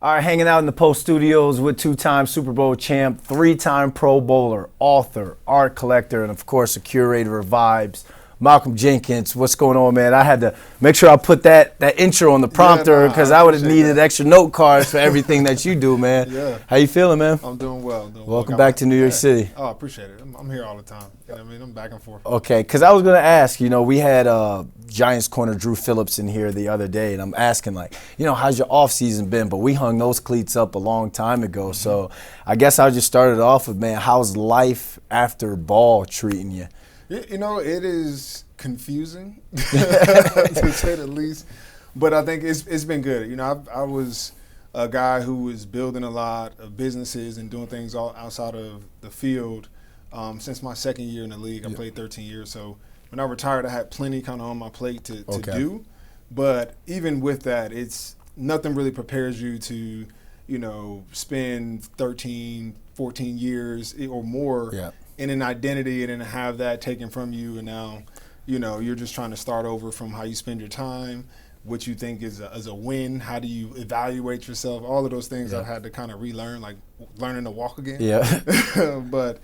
All right, hanging out in the Post Studios with two-time Super Bowl champ, three-time Pro Bowler, author, art collector, and of course a curator of vibes, Malcolm Jenkins. What's going on, man? I had to make sure I put that intro on the prompter because I would have needed extra note cards for everything that you do, man. Yeah. How you feeling, man? I'm doing well. Welcome back to New York City. Oh, I appreciate it. I'm here all the time. You know what I mean? I'm back and forth. Okay, because I was going to ask, we had Giants corner Drew Phillips in here the other day, and I'm asking, how's your offseason been? But we hung those cleats up a long time ago. So I guess I'll just start it off with, man, how's life after ball treating you? It is confusing, to say the least. But I think it's been good. I was a guy who was building a lot of businesses and doing things all outside of the field since my second year in the league. I played 13 years. So when I retired, I had plenty kind of on my plate to do. But even with that, it's nothing really prepares you to, spend 13, 14 years or more in an identity and then have that taken from you. And now, you're just trying to start over from how you spend your time, what you think is a win, how do you evaluate yourself, all of those things I've had to kind of relearn, like learning to walk again. Yeah. But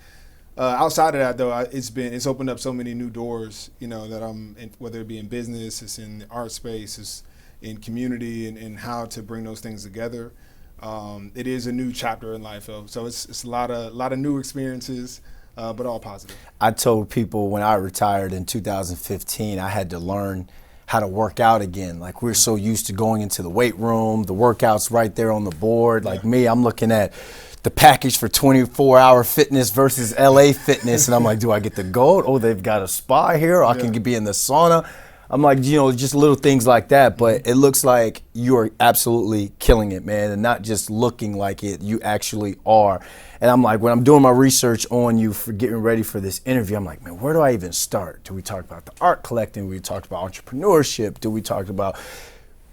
outside of that, though, it's opened up so many new doors, that I'm in, whether it be in business, it's in the art space, it's in community, and how to bring those things together. It is a new chapter in life, though. So it's a lot of new experiences, but all positive. I told people when I retired in 2015, I had to learn how to work out again. Like, we're so used to going into the weight room, the workouts right there on the board. Like me, I'm looking at the package for 24-hour fitness versus LA Fitness, and I'm like, do I get the gold? Oh, they've got a spa here, or I can be in the sauna. I'm like, just little things like that, but it looks like you're absolutely killing it, man, and not just looking like it, you actually are. And I'm like, when I'm doing my research on you for getting ready for this interview, I'm like, man, where do I even start? Do we talk about the art collecting? Do we talk about entrepreneurship? Do we talk about,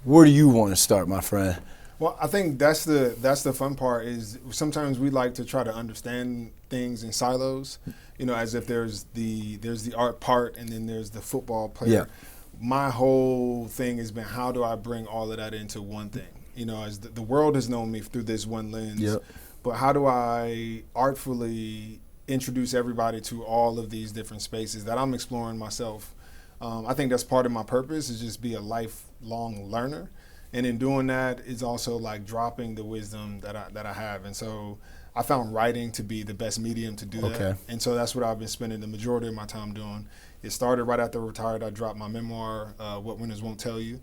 where do you want to start, my friend? Well, I think that's the fun part is sometimes we like to try to understand things in silos, as if there's the art part and then there's the football player. Yeah. My whole thing has been, how do I bring all of that into one thing? As the world has known me through this one lens, but how do I artfully introduce everybody to all of these different spaces that I'm exploring myself? I think that's part of my purpose, is just be a lifelong learner. And in doing that, it's also like dropping the wisdom that I have. And so I found writing to be the best medium to do that. And so that's what I've been spending the majority of my time doing. It started right after I retired. I dropped my memoir, What Winners Won't Tell You.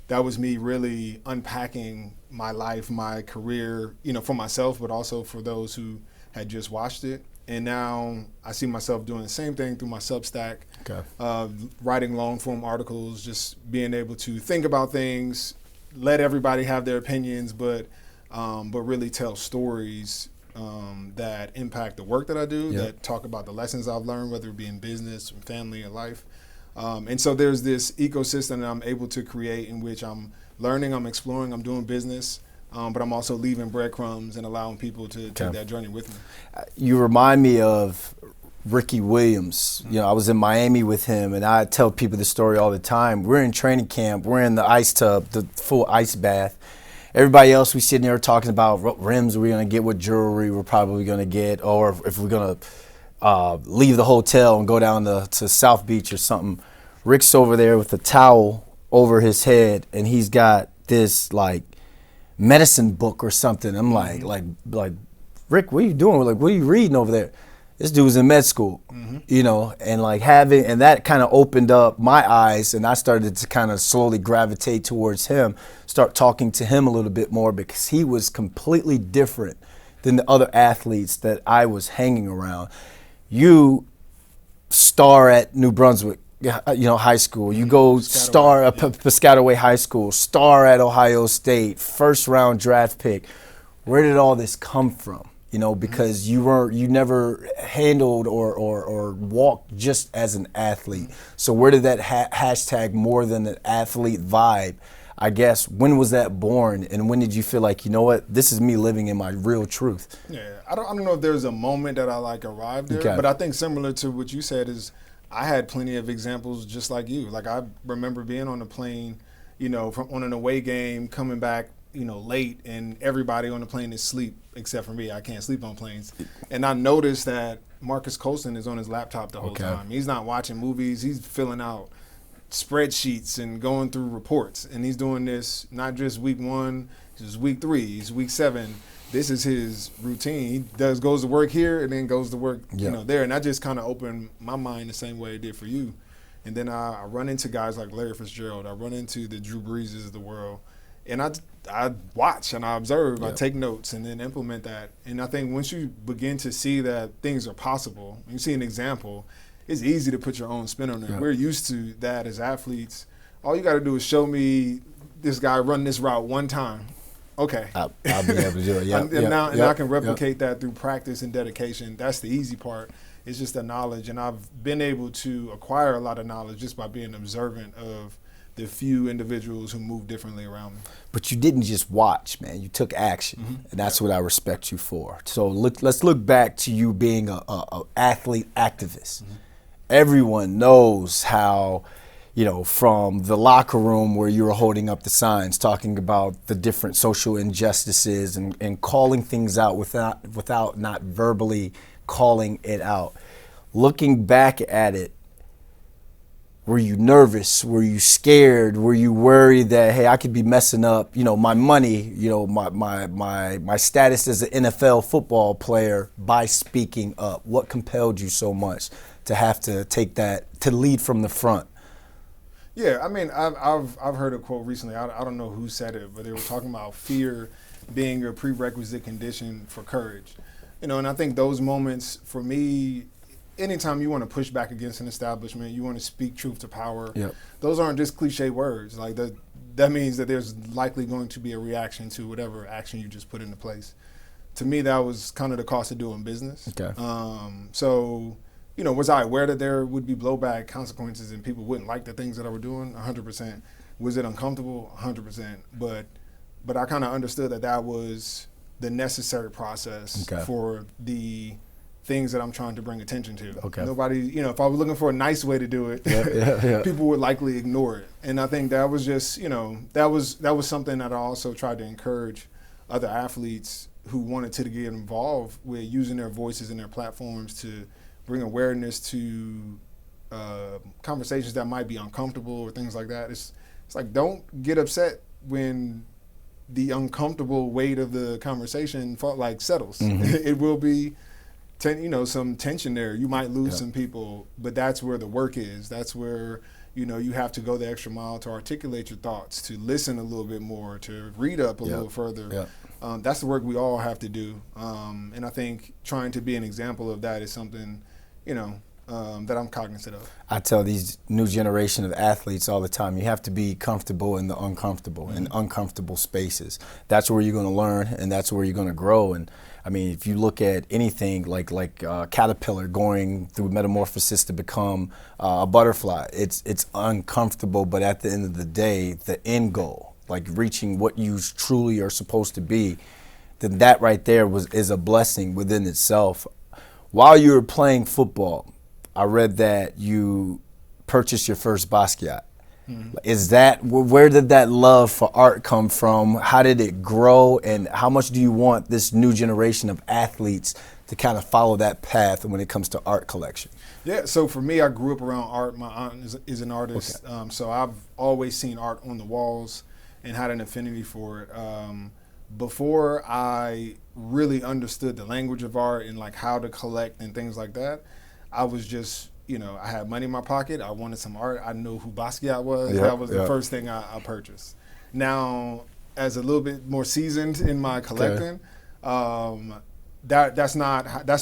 That was me really unpacking my life, my career, for myself, but also for those who had just watched it. And now I see myself doing the same thing through my Substack, writing long-form articles, just being able to think about things, let everybody have their opinions, but really tell stories that impact the work that I do, that talk about the lessons I've learned, whether it be in business, family, and life. And so there's this ecosystem that I'm able to create in which I'm learning, I'm exploring, I'm doing business, but I'm also leaving breadcrumbs and allowing people to take that journey with me. You remind me of Ricky Williams. I was in Miami with him, and I tell people this story all the time. We're in training camp. We're in the ice tub, the full ice bath. Everybody else, we sitting there talking about what rims we're going to get, what jewelry we're probably going to get, or if we're going to leave the hotel and go down to South Beach or something. Rick's over there with a towel over his head, and he's got this, medicine book or something. I'm like, Rick, what are you doing? Like, what are you reading over there? This dude's in med school, and and that kind of opened up my eyes, and I started to kind of slowly gravitate towards him, start talking to him a little bit more, because he was completely different than the other athletes that I was hanging around. You star at New Brunswick, high school. You go star at Piscataway High School, star at Ohio State, first round draft pick. Where did all this come from? Because you never handled or walked just as an athlete. So where did that hashtag more than an athlete vibe, I guess, when was that born, and when did you feel like, this is me living in my real truth? Yeah, I don't know if there's a moment that I arrived there, but I think similar to what you said is I had plenty of examples just like you. I remember being on a plane, on an away game, coming back, late and everybody on the plane is asleep except for me. I can't sleep on planes. And I noticed that Marcus Colston is on his laptop the whole time. He's not watching movies. He's filling out spreadsheets and going through reports. And he's doing this not just week 1, it's week 3, it's week 7. This is his routine. He goes to work here and then goes to work there. And that just kind of opened my mind the same way it did for you. And then I run into guys like Larry Fitzgerald. I run into the Drew Breeses of the world. And I watch and I observe. I take notes and then implement that. And I think once you begin to see that things are possible, you see an example, it's easy to put your own spin on it. We're used to that as athletes. All you got to do is show me this guy run this route one time. Okay. I'll be able to do it. And I can replicate that through practice and dedication. That's the easy part. It's just the knowledge. And I've been able to acquire a lot of knowledge just by being observant of the few individuals who move differently around me. But you didn't just watch, man. You took action, and that's what I respect you for. So let's look back to you being a athlete activist. Everyone knows how, from the locker room where you were holding up the signs, talking about the different social injustices and calling things out without not verbally calling it out. Looking back at it, were you nervous? Were you scared? Were you worried that, hey, I could be messing up, my money, my status as an NFL football player by speaking up? What compelled you so much to have to take that, to lead from the front? Yeah, I mean, I've heard a quote recently. I don't know who said it, but they were talking about fear being a prerequisite condition for courage. And I think those moments for me, anytime you want to push back against an establishment, you want to speak truth to power, those aren't just cliche words. Like that means that there's likely going to be a reaction to whatever action you just put into place. To me, that was kind of the cost of doing business. So, was I aware that there would be blowback consequences and people wouldn't like the things that I were doing? 100%. Was it uncomfortable? 100%. But I kind of understood that was the necessary process for the things that I'm trying to bring attention to. Nobody, if I was looking for a nice way to do it, people would likely ignore it. And I think that was just, that was something that I also tried to encourage other athletes who wanted to get involved with using their voices and their platforms to bring awareness to conversations that might be uncomfortable or things like that. It's like, don't get upset when the uncomfortable weight of the conversation settles. It will be some tension there. You might lose some people, but that's where the work is. That's where, you have to go the extra mile to articulate your thoughts, to listen a little bit more, to read up a little further. That's the work we all have to do. And I think trying to be an example of that is something, that I'm cognizant of. I tell these new generation of athletes all the time, you have to be comfortable in the uncomfortable, in uncomfortable spaces. That's where you're going to learn, and that's where you're going to grow. And I mean, if you look at anything like caterpillar going through metamorphosis to become a butterfly, it's uncomfortable, but at the end of the day, the end goal, like reaching what you truly are supposed to be, then that right there is a blessing within itself. While you were playing football, I read that you purchased your first Basquiat. Is that, where did that love for art come from? How did it grow? And how much do you want this new generation of athletes to kind of follow that path when it comes to art collection? Yeah, so for me, I grew up around art. My aunt is an artist. So I've always seen art on the walls and had an affinity for it. Before I really understood the language of art and how to collect and things like that, I was just, I had money in my pocket. I wanted some art. I knew who Basquiat was. That was the first thing I purchased. Now, as a little bit more seasoned in my collecting, that's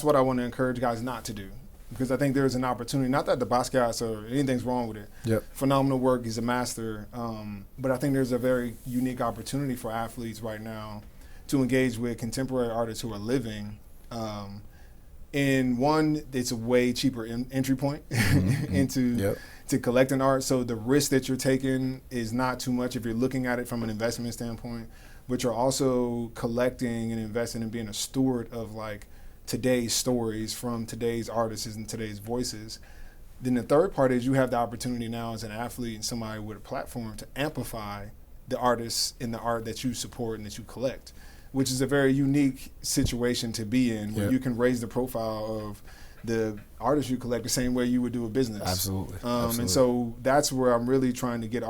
what I want to encourage guys not to do. Because I think there's an opportunity, not that the Basquiats or anything's wrong with it. Phenomenal work, he's a master. But I think there's a very unique opportunity for athletes right now to engage with contemporary artists who are living. And one, it's a way cheaper entry point into to collecting art. So the risk that you're taking is not too much if you're looking at it from an investment standpoint, but you're also collecting and investing in being a steward of today's stories from today's artists and today's voices. Then the third part is you have the opportunity now as an athlete and somebody with a platform to amplify the artists in the art that you support and that you collect, which is a very unique situation to be in, where you can raise the profile of the artists you collect the same way you would do a business. Absolutely. And so that's where I'm really trying to get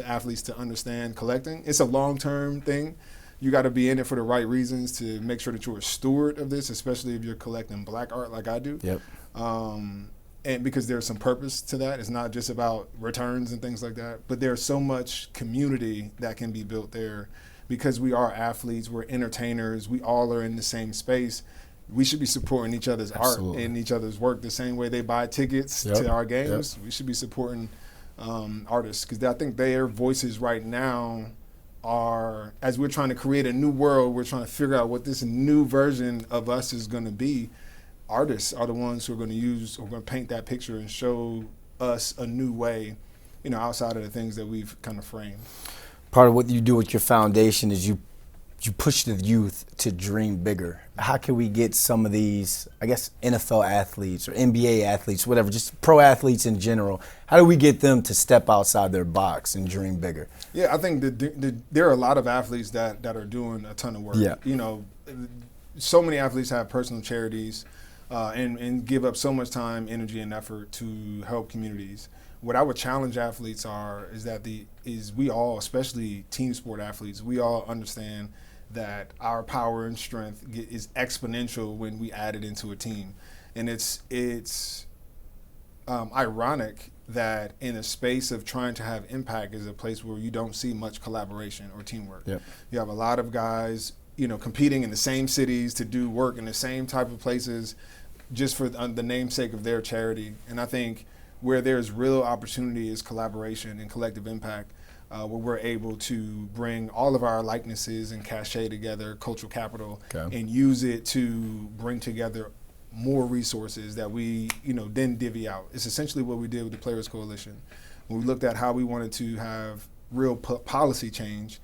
athletes to understand collecting. It's a long-term thing. You got to be in it for the right reasons to make sure that you're a steward of this, especially if you're collecting Black art like I do. Yep. And because there's some purpose to that. It's not just about returns and things like that, but there's so much community that can be built there because we are athletes, we're entertainers, we all are in the same space. We should be supporting each other's art and each other's work the same way they buy tickets to our games. We should be supporting artists because I think their voices right now are, as we're trying to create a new world, we're trying to figure out what this new version of us is going to be. Artists are the ones who are going to use or going to paint that picture and show us a new way, outside of the things that we've kind of framed. Part of what you do with your foundation is you push the youth to dream bigger. How can we get some of these, I guess, NFL athletes or NBA athletes, whatever, just pro athletes in general, how do we get them to step outside their box and dream bigger? Yeah, I think there are a lot of athletes that are doing a ton of work. Yeah. So many athletes have personal charities and give up so much time, energy, and effort to help communities. What I would challenge athletes is we all, especially team sport athletes, we all understand that our power and strength is exponential when we add it into a team. And it's ironic that in a space of trying to have impact is a place where you don't see much collaboration or teamwork. Yep. You have a lot of guys, competing in the same cities to do work in the same type of places just for the namesake of their charity. And I think where there's real opportunity is collaboration and collective impact, where we're able to bring all of our likenesses and cachet together, cultural capital, and use it to bring together more resources that we, then divvy out. It's essentially what we did with the Players Coalition. When we looked at how we wanted to have real policy change,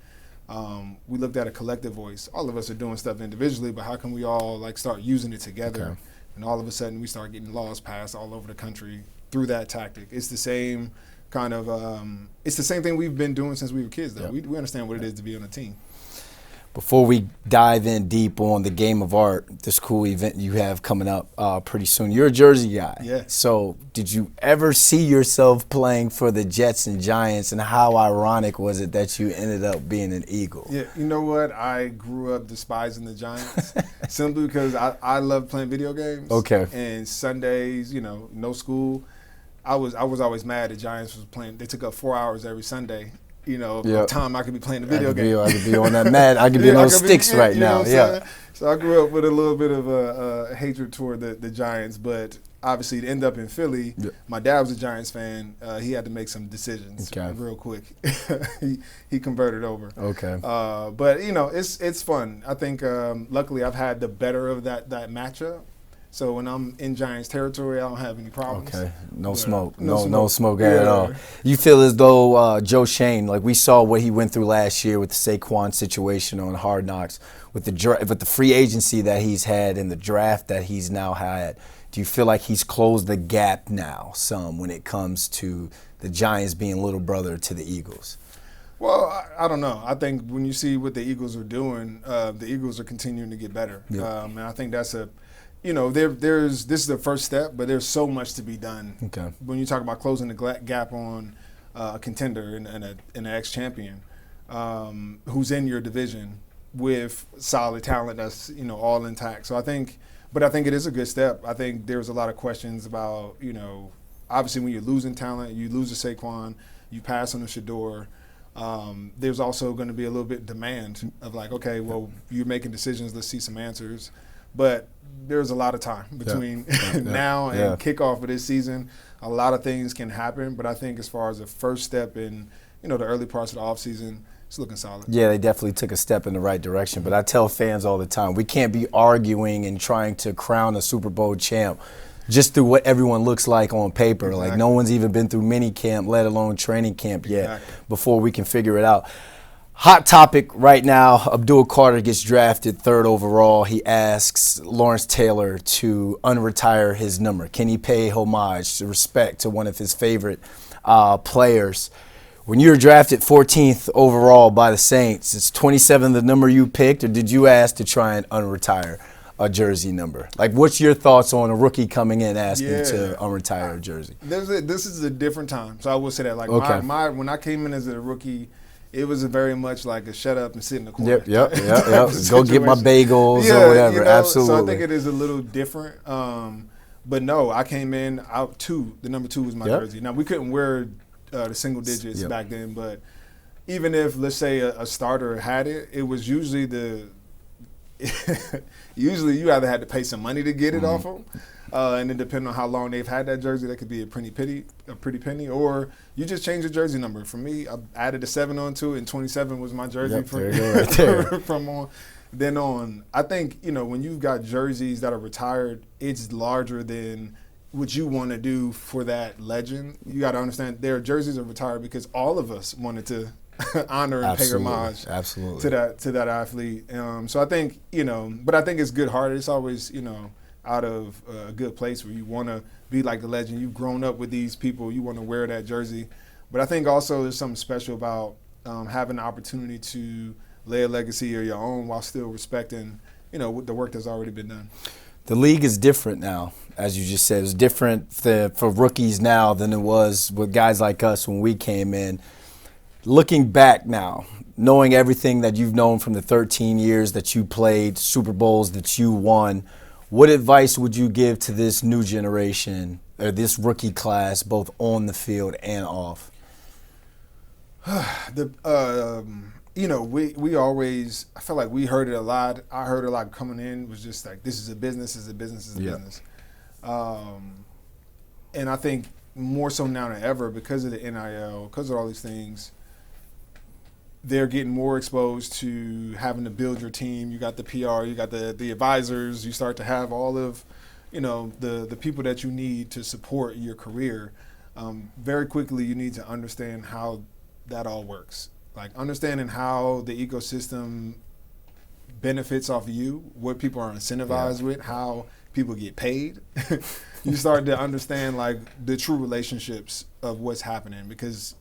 we looked at a collective voice. All of us are doing stuff individually, but how can we all start using it together? Okay. And all of a sudden we start getting laws passed all over the country through that tactic. It's the same kind of, it's the same thing we've been doing since we were kids, though. Yep. We understand what it is to be on a team. Before we dive in deep on the game of art, this cool event you have coming up pretty soon, you're a Jersey guy. Yeah. So did you ever see yourself playing for the Jets and Giants, and how ironic was it that you ended up being an Eagle? Yeah, you know what? I grew up despising the Giants simply because I love playing video games. Okay. And Sundays, no school. I was always mad the Giants was playing. They took up 4 hours every Sunday. Time I could be playing the video game. I could be on that mat. I could be on those sticks right now. Yeah. So I grew up with a little bit of a hatred toward the Giants, but obviously to end up in Philly, my dad was a Giants fan. He had to make some decisions real quick. he converted over. Okay. But it's fun. I think luckily I've had the better of that matchup. So when I'm in Giants territory, I don't have any problems. Okay, no smoke at all. You feel as though Joe Shane, like we saw what he went through last year with the Saquon situation on Hard Knocks, with the free agency that he's had and the draft that he's now had. Do you feel like he's closed the gap now some when it comes to the Giants being little brother to the Eagles? Well, I don't know. I think when you see what the Eagles are doing, the Eagles are continuing to get better. Yep. And I think that's this is the first step, but there's so much to be done. Okay. When you talk about closing the gap on a contender and an ex-champion who's in your division with solid talent that's all intact. So I think it is a good step. I think there's a lot of questions about obviously when you're losing talent, you lose a Saquon, you pass on a Shador. There's also going to be a little bit of demand of okay, well, you're making decisions. Let's see some answers. But there's a lot of time between now and kickoff of this season. A lot of things can happen, but I think as far as the first step in, the early parts of the offseason, it's looking solid. Yeah, they definitely took a step in the right direction. But I tell fans all the time, we can't be arguing and trying to crown a Super Bowl champ just through what everyone looks like on paper. Exactly. Like no one's even been through mini camp, let alone training camp yet before we can figure it out. Hot topic right now, Abdul Carter gets drafted 3rd overall. He asks Lawrence Taylor to unretire his number. Can he pay homage, respect to one of his favorite players? When you were drafted 14th overall by the Saints, is 27 the number you picked, or did you ask to try and unretire a jersey number? Like, what's your thoughts on a rookie coming in asking to unretire a jersey? This is a different time, so I will say that. Like, when I came in as a rookie, it was very much like a shut up and sit in the corner. Yep. Go get my bagels or whatever. You know, Absolutely. So I think it is a little different. But no, I came in out two. The number 2 was my jersey. Now, we couldn't wear the single digits back then, but even if, let's say, a starter had it, it was usually usually you either had to pay some money to get it off them, and then depending on how long they've had that jersey, that could be a pretty penny, or you just change the jersey number. For me, I added a 7 onto it, and 27 was my jersey from on. Then on, I think, you know, when you've got jerseys that are retired, it's larger than what you want to do for that legend. You got to understand their jerseys are retired because all of us wanted to honor and pay homage to that athlete. So I think, you know, but I think it's good hearted. It's always, you know, out of a good place where you want to be like the legend. You've grown up with these people. You want to wear that jersey. But I think also there's something special about having the opportunity to lay a legacy of your own while still respecting, you know, the work that's already been done. The league is different now, as you just said. It's different for rookies now than it was with guys like us when we came in. Looking back now, knowing everything that you've known from the 13 years that you played, Super Bowls that you won, what advice would you give to this new generation or this rookie class, both on the field and off? You know, we always, I feel like we heard it a lot. I heard it a lot coming in, was just like, this is a business, business. And I think more so now than ever, because of the NIL, because of all these things, they're getting more exposed to having to build your team. You got the PR, you got the advisors, you start to have all of, you know, the people that you need to support your career. Very quickly, you need to understand how that all works. Like, understanding how the ecosystem benefits off of you, what people are incentivized with, how people get paid. You start to understand, like, the true relationships of what's happening, because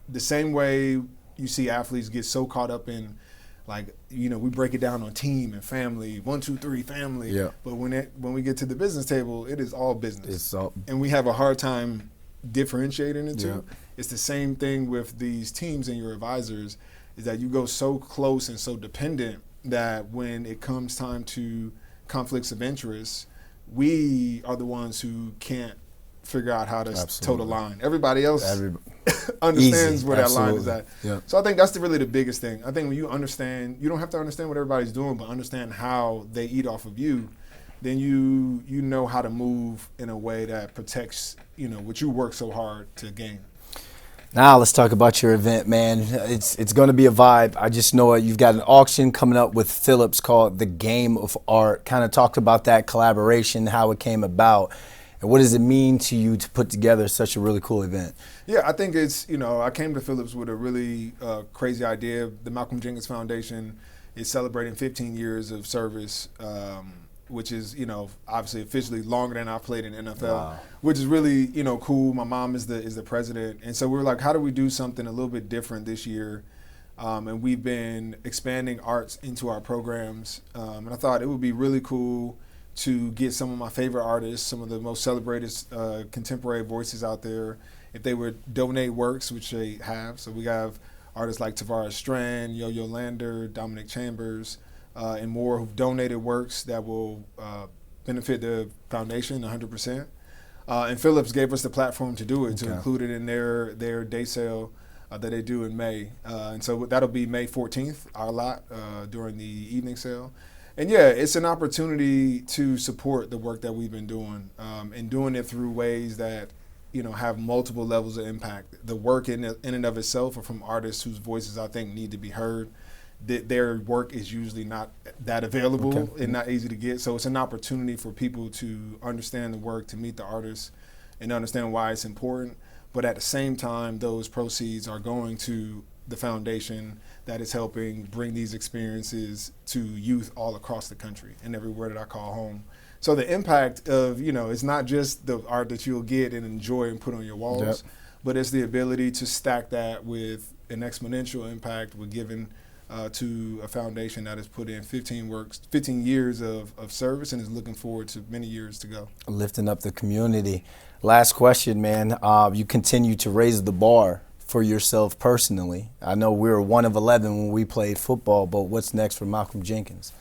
the same way you see athletes get so caught up in, like, you know, we break it down on team and family, 1, 2, 3 family. Yeah. But when we get to the business table, it is all business. And we have a hard time differentiating the two. Yeah. It's the same thing with these teams and your advisors, is that you go so close and so dependent that when it comes time to conflicts of interest, we are the ones who can't figure out how to toe the line. Everybody else understands where that line is at. Yeah. So I think that's really the biggest thing. I think when you understand, you don't have to understand what everybody's doing, but understand how they eat off of you, then you know how to move in a way that protects, you know, what you work so hard to gain. Now let's talk about your event, man. It's going to be a vibe. I just know it. You've got an auction coming up with Phillips called The Game of Art. Kind of talked about that collaboration, how it came about, and what does it mean to you to put together such a really cool event? Yeah, I think it's, you know, I came to Phillips with a really crazy idea. The Malcolm Jenkins Foundation is celebrating 15 years of service, which is, you know, obviously officially longer than I've played in NFL, which is really, you know, cool. My mom is the president. And so we were like, how do we do something a little bit different this year? And we've been expanding arts into our programs. And I thought it would be really cool to get some of my favorite artists, some of the most celebrated contemporary voices out there, if they would donate works, which they have. So we have artists like Tavares Strand, Yo-Yo Lander, Dominic Chambers, and more who've donated works that will benefit the foundation 100%. And Phillips gave us the platform to do it, to include it in their day sale that they do in May. And so that'll be May 14th, our lot, during the evening sale. And yeah, it's an opportunity to support the work that we've been doing, and doing it through ways that, you know, have multiple levels of impact. The work in and of itself are from artists whose voices I think need to be heard. Their work is usually not that available and not easy to get. So it's an opportunity for people to understand the work, to meet the artists, and understand why it's important. But at the same time, those proceeds are going to the foundation that is helping bring these experiences to youth all across the country and everywhere that I call home. So the impact of, you know, it's not just the art that you'll get and enjoy and put on your walls, but it's the ability to stack that with an exponential impact with giving to a foundation that has put in 15 years of service and is looking forward to many years to go. Lifting up the community. Last question, man. You continue to raise the bar for yourself personally. I know we were 1 of 11 when we played football, but what's next for Malcolm Jenkins?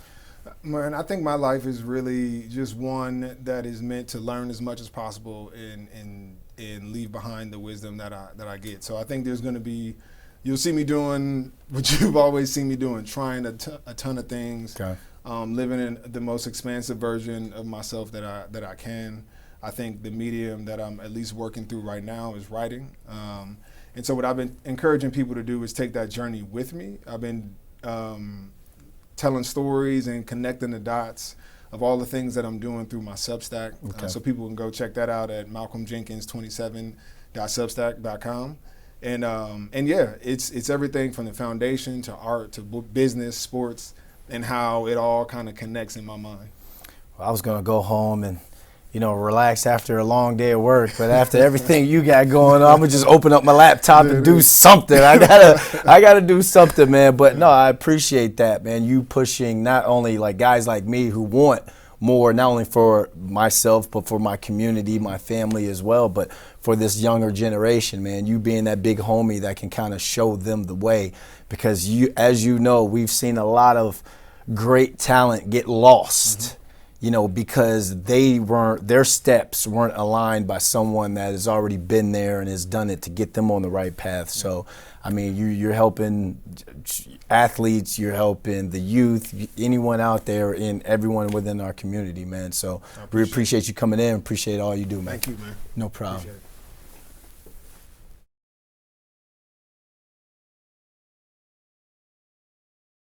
Man, I think my life is really just one that is meant to learn as much as possible and leave behind the wisdom that I get. So I think there's going to be, you'll see me doing what you've always seen me doing, trying a ton of things, okay. Living in the most expansive version of myself that I can. I think the medium that I'm at least working through right now is writing. And so what I've been encouraging people to do is take that journey with me. I've been telling stories and connecting the dots of all the things that I'm doing through my Substack. Okay. So people can go check that out at malcolmjenkins27.substack.com. And yeah, it's everything from the foundation to art to business, sports, and how it all kind of connects in my mind. Well, I was going to go home and, relax after a long day of work, but after everything you got going on, I'm gonna just open up my laptop and do something. I gotta do something, man. But no, I appreciate that, man. You pushing not only like guys like me who want more, not only for myself, but for my community, my family as well, but for this younger generation, man. You being that big homie that can kind of show them the way, because as you know, we've seen a lot of great talent get lost. Mm-hmm. Because their steps weren't aligned by someone that has already been there and has done it to get them on the right path. So, I mean, you're helping athletes, you're helping the youth, anyone out there, and everyone within our community, man. So we appreciate you coming in. Appreciate all you do, man. Thank you, man. No problem.